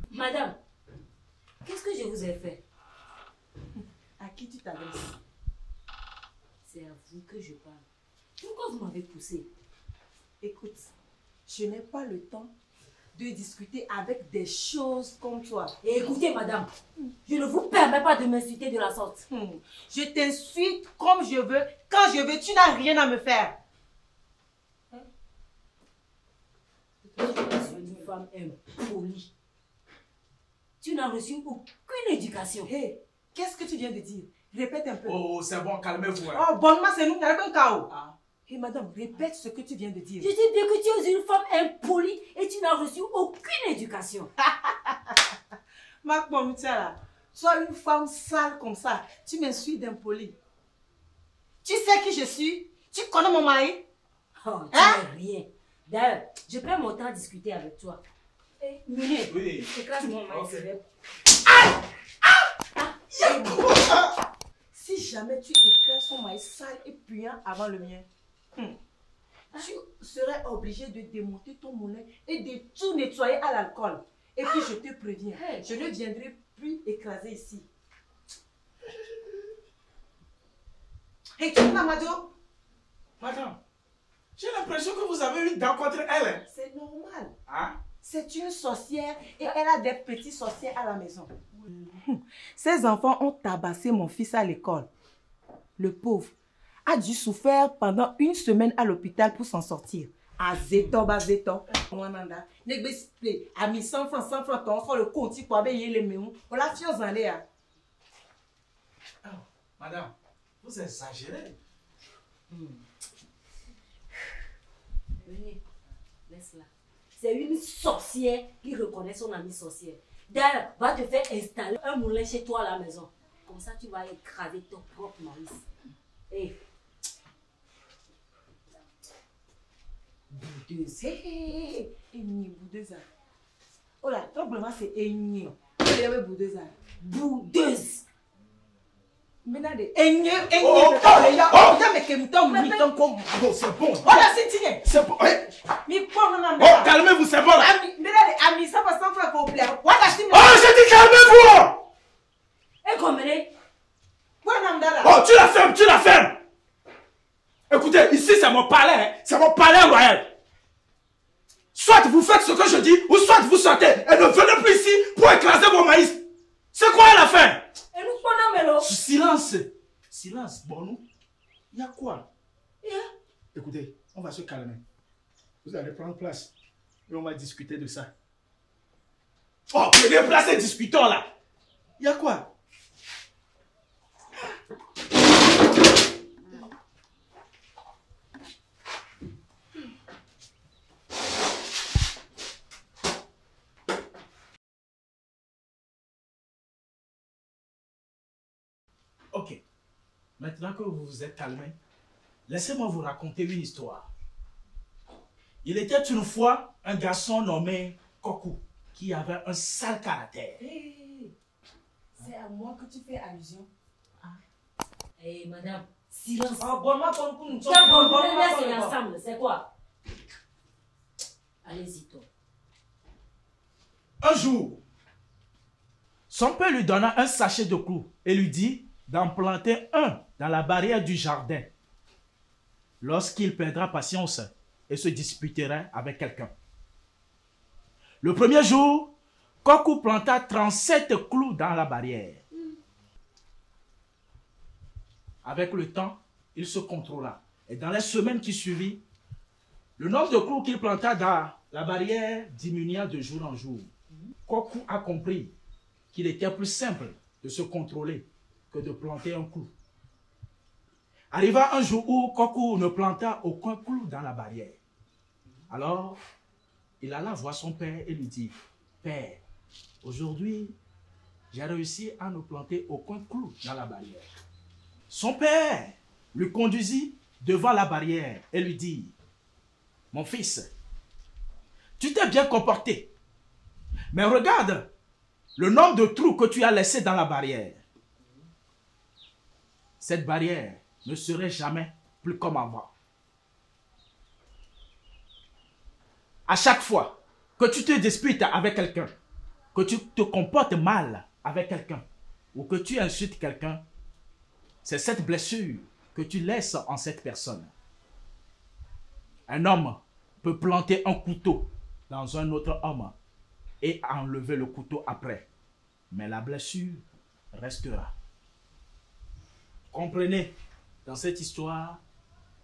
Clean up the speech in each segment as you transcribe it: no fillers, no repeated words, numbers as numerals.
Madame, qu'est-ce que je vous ai fait? À qui tu t'adresses? C'est à vous que je parle. Pourquoi vous m'avez poussé? Écoute, je n'ai pas le temps de discuter avec des choses comme toi. Et écoutez, madame, je ne vous permets pas de m'insulter de la sorte. Je t'insulte comme je veux, quand je veux, tu n'as rien à me faire. Je suis une femme impolie. Tu n'as reçu aucune éducation. Hé, qu'est-ce que tu viens de dire? Répète un peu. Oh, c'est bon, calmez-vous. Oh, bonnement, c'est nous qui avons un chaos. Hé, madame, répète ce que tu viens de dire. Je dis bien que tu es une femme impolie et tu n'as reçu aucune éducation. Marc Bomutiala, sois une femme sale comme ça. Tu m'insultes d'impoli. Tu sais qui je suis? Tu connais mon mari? Oh, tu n'es rien. D'ailleurs, je prends mon temps à discuter avec toi. Hey, Minute, oui. écrase mon maïs. Okay. Si jamais tu écrases son maïs sale et puant avant le mien, tu serais obligé de démonter ton moulin et de tout nettoyer à l'alcool. Et puis je te préviens, je ne viendrai plus écraser ici. Et tu m'as Mado? Madame, j'ai l'impression que vous avez une dent contre elle. Hein? C'est normal. Hein? C'est une sorcière et elle a des petits sorciers à la maison. Ces enfants ont tabassé mon fils à l'école. Le pauvre a dû souffrir pendant une semaine à l'hôpital pour s'en sortir. Azeto, bazeto. Wananda. Negbesple. Ami 100 francs, 100 francs, ton le compte pour abeiller les mémons. On l'a fait aux années. Madame, vous exagérez. Venez, laisse-la. C'est une sorcière qui reconnaît son amie sorcière. D'ailleurs, va te faire installer un moulin chez toi à la maison. Comme ça, tu vas écraser ton propre maïs. Hey. Boudeuse. Hé, Eni, boudeuse. Oh là, ton problème c'est Eni. Il y avait boudeuse. Boudeuse. Maintenant, Eni, c'est bon. Oh là, c'est tigné. C'est bon. Oh, calmez-vous, c'est bon là. Ami, ça va sans faire pour plaire. Oh, je dis calmez-vous. Et comme elle est. Oh, tu la fermes. Écoutez, ici c'est mon palais, hein. C'est mon palais royal. Soit vous faites ce que je dis, ou soit vous sortez et ne venez plus ici pour écraser vos maïs. C'est quoi la fin? Et nous prenons Silence. Silence. Bon, nous, il y a quoi? Écoutez, on va se calmer. Vous allez prendre place et on va discuter de ça. Oh, prenez place et discutons là. Il y a quoi? Ok. Maintenant que vous vous êtes calmé, laissez-moi vous raconter une histoire. Il était une fois un garçon nommé Kokou qui avait un sale caractère. Hey, c'est à moi que tu fais allusion. Eh, madame, silence. Ah, bon, moi, pour nous, C'est ensemble, c'est quoi? Allez-y, toi. Un jour, son père lui donna un sachet de clous et lui dit d'en planter un dans la barrière du jardin lorsqu'il perdra patience et se disputera avec quelqu'un. Le premier jour, Kokou planta 37 clous dans la barrière. Avec le temps, il se contrôla. Et dans les semaines qui suivirent, le nombre de clous qu'il planta dans la barrière diminua de jour en jour. Kokou a compris qu'il était plus simple de se contrôler que de planter un clou. Arriva un jour où Kokou ne planta aucun clou dans la barrière. Alors, il alla voir son père et lui dit, « Père, aujourd'hui, j'ai réussi à ne planter aucun clou dans la barrière. » Son père le conduisit devant la barrière et lui dit, « Mon fils, tu t'es bien comporté, mais regarde le nombre de trous que tu as laissés dans la barrière. Cette barrière ne serait jamais plus comme avant. À chaque fois que tu te disputes avec quelqu'un, que tu te comportes mal avec quelqu'un, ou que tu insultes quelqu'un, c'est cette blessure que tu laisses en cette personne. Un homme peut planter un couteau dans un autre homme et enlever le couteau après. Mais la blessure restera. Comprenez dans cette histoire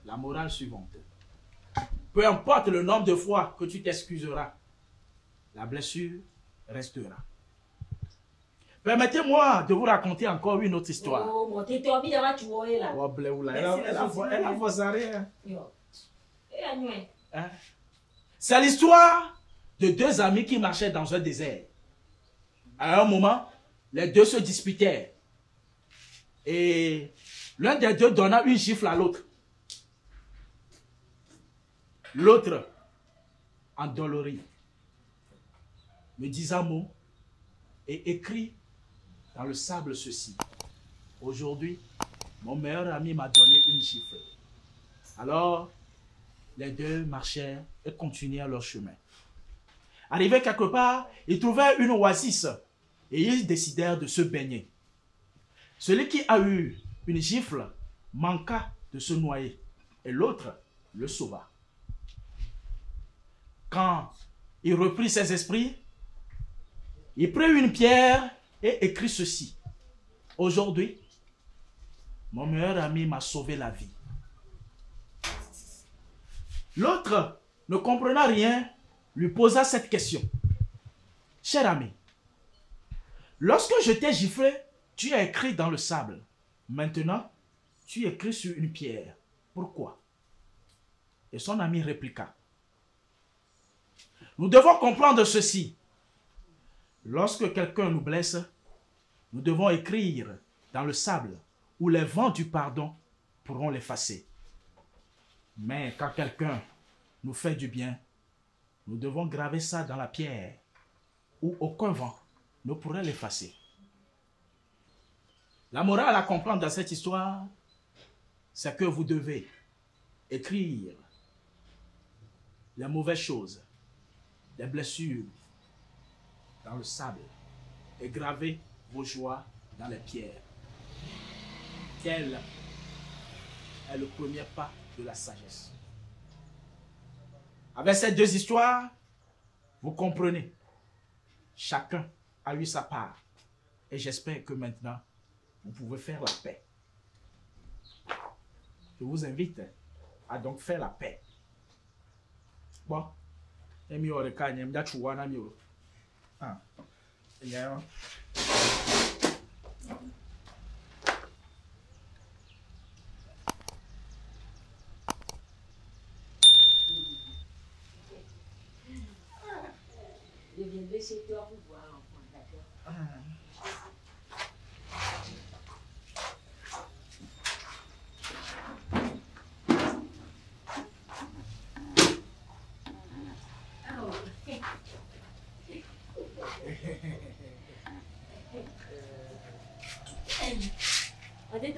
la morale suivante. Peu importe le nombre de fois que tu t'excuseras, la blessure restera. Permettez-moi de vous raconter encore une autre histoire. Oh, mon tété, on vient tu vois là. Oh, elle a vos arrêts. C'est l'histoire de deux amis qui marchaient dans un désert. À un moment, les deux se disputèrent. Et l'un des deux donna une gifle à l'autre. L'autre, endolori, me dit un mot et écrit dans le sable ceci. Aujourd'hui, mon meilleur ami m'a donné une gifle. Alors, les deux marchèrent et continuèrent leur chemin. Arrivés quelque part, ils trouvèrent une oasis et ils décidèrent de se baigner. Celui qui a eu une gifle manqua de se noyer et l'autre le sauva. Quand il reprit ses esprits, il prit une pierre et écrit ceci. Aujourd'hui, mon meilleur ami m'a sauvé la vie. L'autre, ne comprenant rien, lui posa cette question. Cher ami, lorsque je t'ai giflé, tu as écrit dans le sable. Maintenant, tu écris sur une pierre. Pourquoi? Et son ami répliqua. Nous devons comprendre ceci. Lorsque quelqu'un nous blesse, nous devons écrire dans le sable où les vents du pardon pourront l'effacer. Mais quand quelqu'un nous fait du bien, nous devons graver ça dans la pierre où aucun vent ne pourrait l'effacer. La morale à comprendre dans cette histoire, c'est que vous devez écrire les mauvaises choses, les blessures dans le sable et graver vos joies dans les pierres. Tel est le premier pas de la sagesse. Avec ces deux histoires, vous comprenez, chacun a eu sa part. Et j'espère que maintenant, vous pouvez faire la paix. Je vous invite à donc faire la paix. Bon, Je viendrai chez toi pour voir l'enfant, d'accord?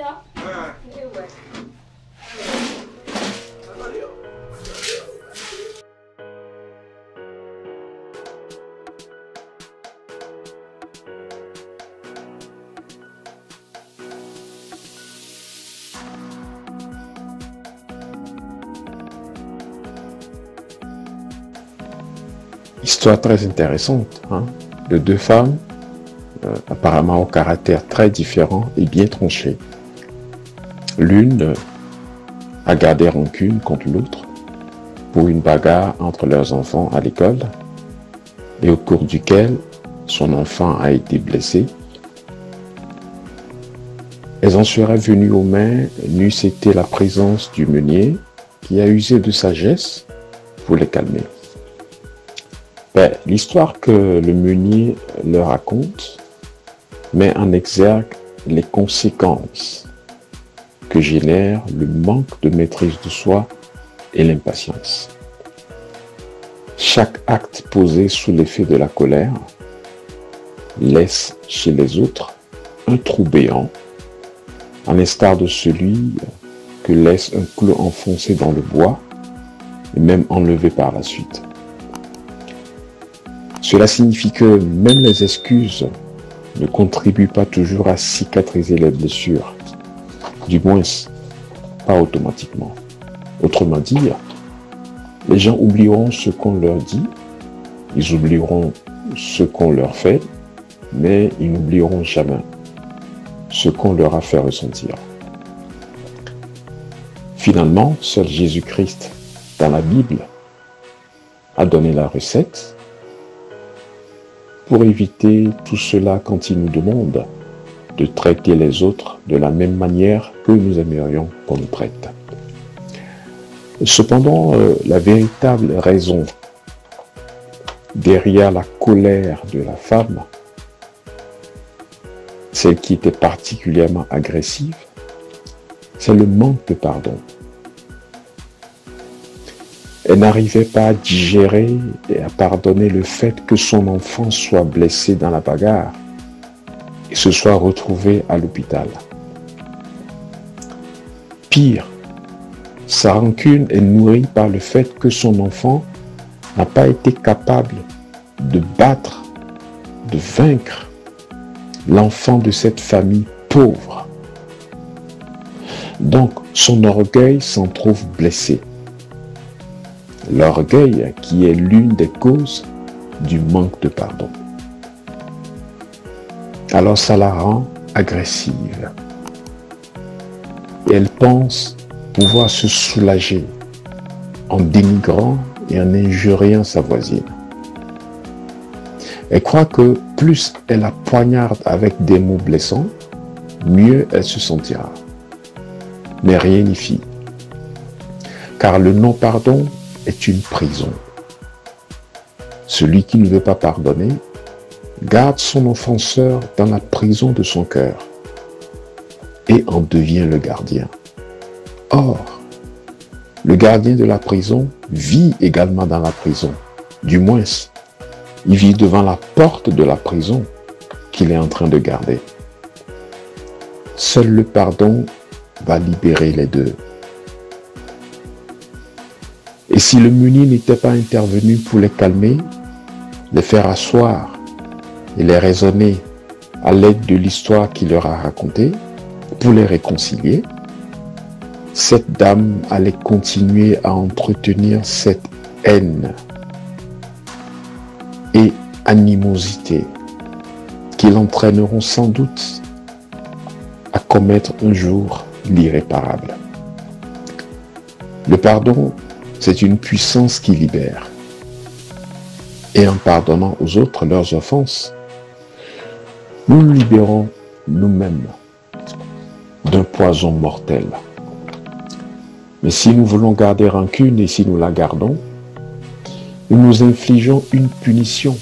dedans. Eh ouais. Histoire très intéressante, hein, de deux femmes apparemment au caractère très différent et bien tranché. L'une a gardé rancune contre l'autre pour une bagarre entre leurs enfants à l'école et au cours duquel son enfant a été blessé. Elles en seraient venues aux mains n'eût été la présence du meunier qui a usé de sagesse pour les calmer. L'histoire que le meunier leur raconte met en exergue les conséquences que génère le manque de maîtrise de soi et l'impatience. Chaque acte posé sous l'effet de la colère laisse chez les autres un trou béant, à l'instar de celui que laisse un clou enfoncé dans le bois et même enlevé par la suite. Cela signifie que même les excuses ne contribuent pas toujours à cicatriser les blessures, du moins pas automatiquement. Autrement dit, les gens oublieront ce qu'on leur dit, ils oublieront ce qu'on leur fait, mais ils n'oublieront jamais ce qu'on leur a fait ressentir. Finalement, seul Jésus-Christ, dans la Bible, a donné la recette pour éviter tout cela quand il nous demande de traiter les autres de la même manière que nous aimerions qu'on nous traite. Cependant, la véritable raison derrière la colère de la femme, celle qui était particulièrement agressive, c'est le manque de pardon. Elle n'arrivait pas à digérer et à pardonner le fait que son enfant soit blessé dans la bagarre et se soit retrouvé à l'hôpital. Pire, sa rancune est nourrie par le fait que son enfant n'a pas été capable de battre, de vaincre l'enfant de cette famille pauvre. Donc, son orgueil s'en trouve blessé. L'orgueil qui est l'une des causes du manque de pardon. Alors ça la rend agressive. Et elle pense pouvoir se soulager en dénigrant et en injuriant sa voisine. Elle croit que plus elle la poignarde avec des mots blessants, mieux elle se sentira. Mais rien n'y fit. Car le non-pardon est une prison. Celui qui ne veut pas pardonner garde son offenseur dans la prison de son cœur et en devient le gardien. Or, le gardien de la prison vit également dans la prison. Du moins, il vit devant la porte de la prison qu'il est en train de garder. Seul le pardon va libérer les deux. Et si le meunier n'était pas intervenu pour les calmer, les faire asseoir et les raisonner à l'aide de l'histoire qu'il leur a racontée, pour les réconcilier, cette dame allait continuer à entretenir cette haine et animosité qui l'entraîneront sans doute à commettre un jour l'irréparable. Le pardon, c'est une puissance qui libère. Et en pardonnant aux autres leurs offenses, nous nous libérons nous-mêmes d'un poison mortel. Mais si nous voulons garder rancune et si nous la gardons, nous nous infligeons une punition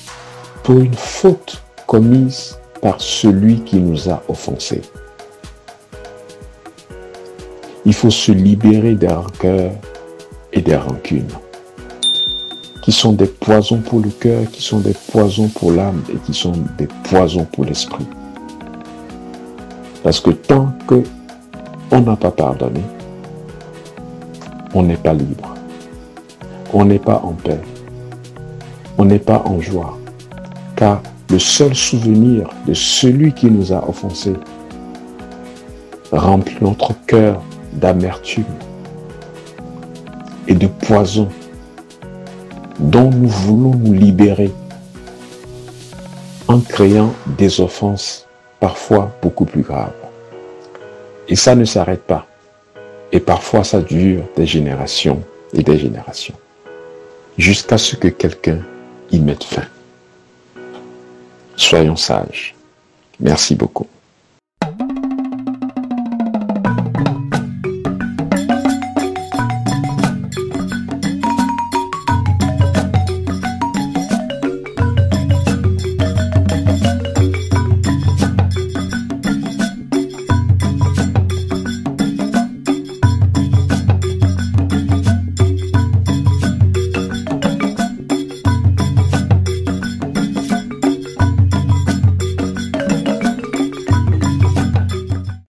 pour une faute commise par celui qui nous a offensés. Il faut se libérer des rancœurs et des rancunes, qui sont des poisons pour le cœur, qui sont des poisons pour l'âme et qui sont des poisons pour l'esprit. Parce que tant que on n'a pas pardonné, on n'est pas libre, on n'est pas en paix, on n'est pas en joie, car le seul souvenir de celui qui nous a offensés remplit notre cœur d'amertume et de poison dont nous voulons nous libérer en créant des offenses parfois beaucoup plus graves. Et ça ne s'arrête pas. Et parfois ça dure des générations et des générations, jusqu'à ce que quelqu'un y mette fin. Soyons sages. Merci beaucoup.